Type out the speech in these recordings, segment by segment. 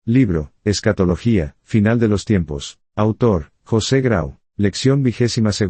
Libro, Escatología, Final de los Tiempos. Autor, José Grau. Lección 22.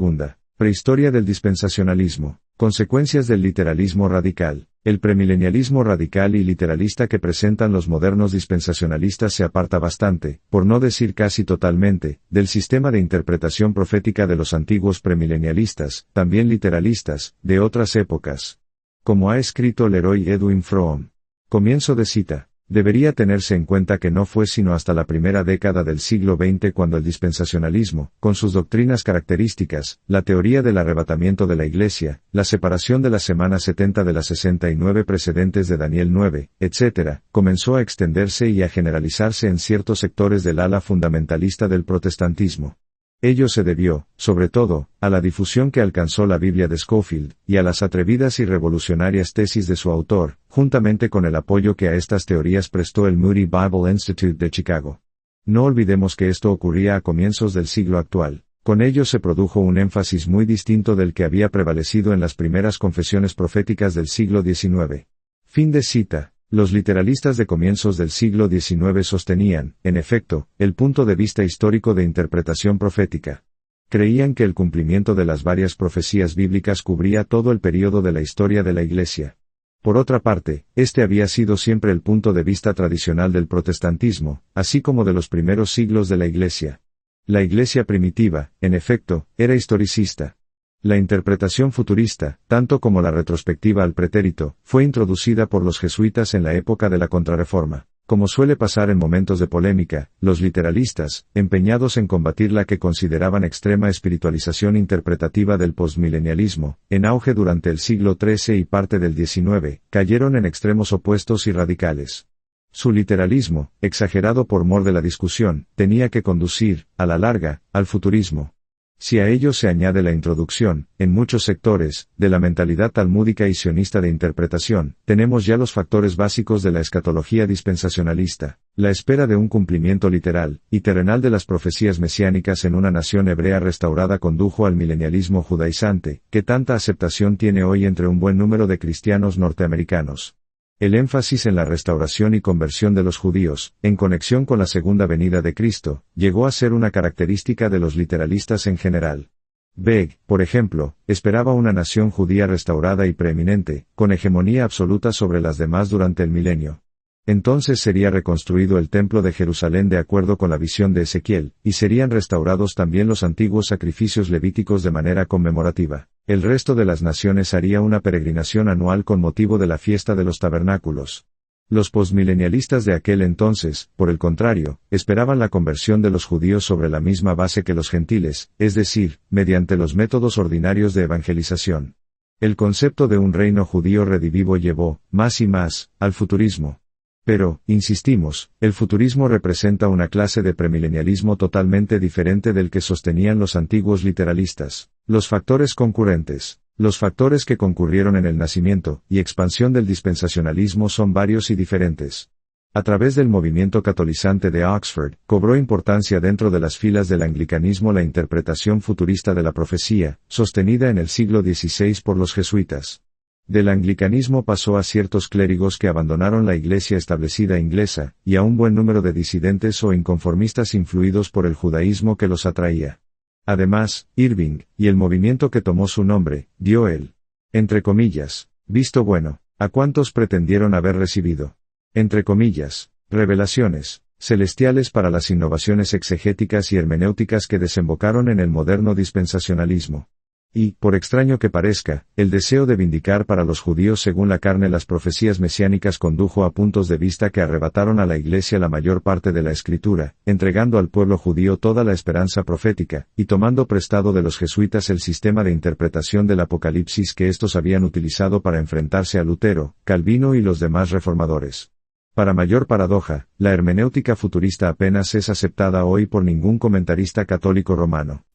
Prehistoria del dispensacionalismo. Consecuencias del literalismo radical. El premilenialismo radical y literalista que presentan los modernos dispensacionalistas se aparta bastante, por no decir casi totalmente, del sistema de interpretación profética de los antiguos premilenialistas, también literalistas, de otras épocas. Como ha escrito Leroy Edwin Fromm. Comienzo de cita. Debería tenerse en cuenta que no fue sino hasta la primera década del siglo XX cuando el dispensacionalismo, con sus doctrinas características, la teoría del arrebatamiento de la Iglesia, la separación de la semana 70 de las 69 precedentes de Daniel 9, etc., comenzó a extenderse y a generalizarse en ciertos sectores del ala fundamentalista del protestantismo. Ello se debió, sobre todo, a la difusión que alcanzó la Biblia de Scofield, y a las atrevidas y revolucionarias tesis de su autor, juntamente con el apoyo que a estas teorías prestó el Moody Bible Institute de Chicago. No olvidemos que esto ocurría a comienzos del siglo actual. Con ello se produjo un énfasis muy distinto del que había prevalecido en las primeras confesiones proféticas del siglo XIX. Fin de cita. Los literalistas de comienzos del siglo XIX sostenían, en efecto, el punto de vista histórico de interpretación profética. Creían que el cumplimiento de las varias profecías bíblicas cubría todo el período de la historia de la Iglesia. Por otra parte, este había sido siempre el punto de vista tradicional del protestantismo, así como de los primeros siglos de la Iglesia. La Iglesia primitiva, en efecto, era historicista. La interpretación futurista, tanto como la retrospectiva al pretérito, fue introducida por los jesuitas en la época de la Contrarreforma. Como suele pasar en momentos de polémica, los literalistas, empeñados en combatir la que consideraban extrema espiritualización interpretativa del postmilenialismo, en auge durante el siglo XIII y parte del XIX, cayeron en extremos opuestos y radicales. Su literalismo, exagerado por mor de la discusión, tenía que conducir, a la larga, al futurismo. Si a ello se añade la introducción, en muchos sectores, de la mentalidad talmúdica y sionista de interpretación, tenemos ya los factores básicos de la escatología dispensacionalista, la espera de un cumplimiento literal y terrenal de las profecías mesiánicas en una nación hebrea restaurada condujo al milenialismo judaizante, que tanta aceptación tiene hoy entre un buen número de cristianos norteamericanos. El énfasis en la restauración y conversión de los judíos, en conexión con la segunda venida de Cristo, llegó a ser una característica de los literalistas en general. Begg, por ejemplo, esperaba una nación judía restaurada y preeminente, con hegemonía absoluta sobre las demás durante el milenio. Entonces sería reconstruido el templo de Jerusalén de acuerdo con la visión de Ezequiel, y serían restaurados también los antiguos sacrificios levíticos de manera conmemorativa. El resto de las naciones haría una peregrinación anual con motivo de la fiesta de los tabernáculos. Los postmilenialistas de aquel entonces, por el contrario, esperaban la conversión de los judíos sobre la misma base que los gentiles, es decir, mediante los métodos ordinarios de evangelización. El concepto de un reino judío redivivo llevó, más y más, al futurismo. Pero, insistimos, el futurismo representa una clase de premilenialismo totalmente diferente del que sostenían los antiguos literalistas. Los factores concurrentes, los factores que concurrieron en el nacimiento y expansión del dispensacionalismo son varios y diferentes. A través del movimiento catolizante de Oxford, cobró importancia dentro de las filas del anglicanismo la interpretación futurista de la profecía, sostenida en el siglo XVI por los jesuitas. Del anglicanismo pasó a ciertos clérigos que abandonaron la iglesia establecida inglesa, y a un buen número de disidentes o inconformistas influidos por el judaísmo que los atraía. Además, Irving, y el movimiento que tomó su nombre, dio el, entre comillas, visto bueno, a cuantos pretendieron haber recibido, entre comillas, revelaciones celestiales para las innovaciones exegéticas y hermenéuticas que desembocaron en el moderno dispensacionalismo. Y, por extraño que parezca, el deseo de vindicar para los judíos según la carne las profecías mesiánicas condujo a puntos de vista que arrebataron a la Iglesia la mayor parte de la Escritura, entregando al pueblo judío toda la esperanza profética, y tomando prestado de los jesuitas el sistema de interpretación del Apocalipsis que estos habían utilizado para enfrentarse a Lutero, Calvino y los demás reformadores. Para mayor paradoja, la hermenéutica futurista apenas es aceptada hoy por ningún comentarista católico romano.